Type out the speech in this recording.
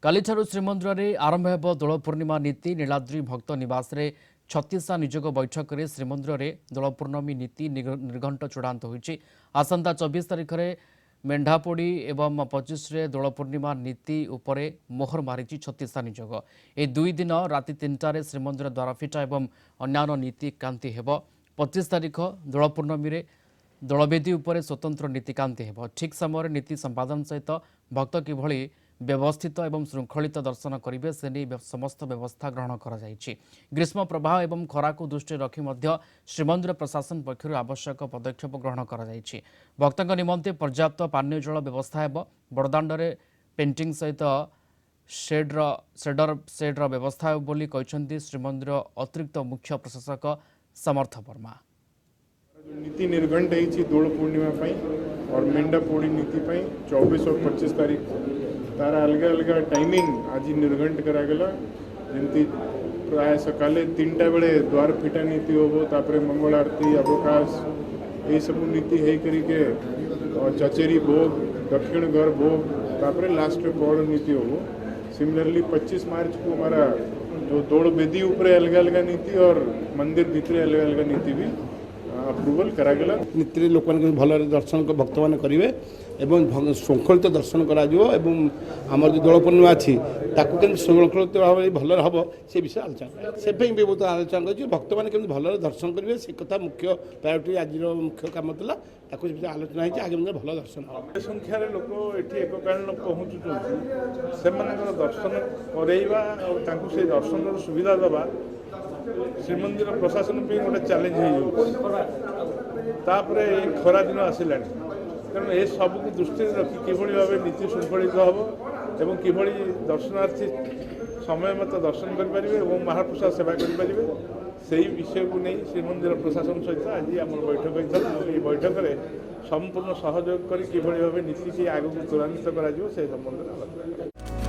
कालीठारू श्रीमंदिर में आरंभ हो दोल पूर्णिमा नीति नीलाद्री भक्त निवास रे 36 निजोग बैठक में श्रीमंदिर में दोल पूर्णमी नीति निर्घंट चूड़ांत होती आसंता 24 तारिख में मेढ़ापोड़ी एवं 25 रे दोल पूर्णिमा नीति उपरे मोहर मारी 36 निजोग ए दुई दिन राति 3टार श्रीमंदिर द्वार फिटा एवं अन्य नीति कांति हेब 25 तारिख दोल पूर्णमी रे दोलवेदी उपरे स्वतंत्र नीतिकांति हेब ठीक समय नीति संपादन सहित भक्त किभली व्यवस्थित एवं श्रृंखलित दर्शन करेंगे से नहीं समस्त व्यवस्था ग्रहण कर ग्रीष्म प्रवाह एवं खरा को दृष्टि रखी श्रीमंदिर प्रशासन पक्षर आवश्यक पदक्षेप ग्रहण कर भक्तों निमंते पर्याप्त पानीय जल व्यवस्था है बड़दाण्डे पेंटिंग सहित शेडर व्यवस्था है श्रीमंदिर अतिरिक्त मुख्य प्रशासक समर्थ वर्मा। नीति निर्घंट है दोल पूर्णिमा और मेंढापोड़ी नीति 24 और 25 तारीख तार अलग अलग टाइमिंग आज निर्घंट करागला जमती प्राय सकाले 3टा बेले द्वार फिटा नीति होबो तापरे मंगल आरती अवकाश ये सब नीति है करी के चचेरी भोग दक्षिण घर भोग तापरे लास्ट बड़ नीति होबो। सिमिलरली 25 मार्च को हमारा जो दोल बेदी ऊपर अलग अलग नीति और मंदिर भीतर अलग अलग नीति भी अप्रूवल करागला। नीति लोक भल दर्शन भक्त मैंने करेंगे एवं श्रृंखलित दर्शन करमर जो दोल पूर्णिमा अच्छी ताकू श्रृंखलित भाव भल हम से विषय आलोचना से बहुत आलोचना कर भक्त मैंने केमी भल दर्शन करेंगे से कथा मुख्य प्रायोरिटी आज मुख्य काम था आलोचना है आगे भल दर्शन हम संख्यार लोक ये एक कारण पहुँचुं से दर्शन करवा और से दर्शन सुविधा दवा श्रीमंदिर प्रशासन भी गोटे चैलेंज होपर खरा दिन आसला तेणु ये सबको दृष्टि रखी किभली भाव नीति श्रृंखलित हम एवं किभली दर्शनार्थी समय मत दर्शन करेंगे और महाप्रसाद सेवा करेंगे से विषय को नहीं श्रीमंदिर प्रशासन सहित आज आम बैठक होता है। बैठक में संपूर्ण सहयोग कर किभली भाव नीति की आगे त्वरान्वित कर संबंध में आलोचना।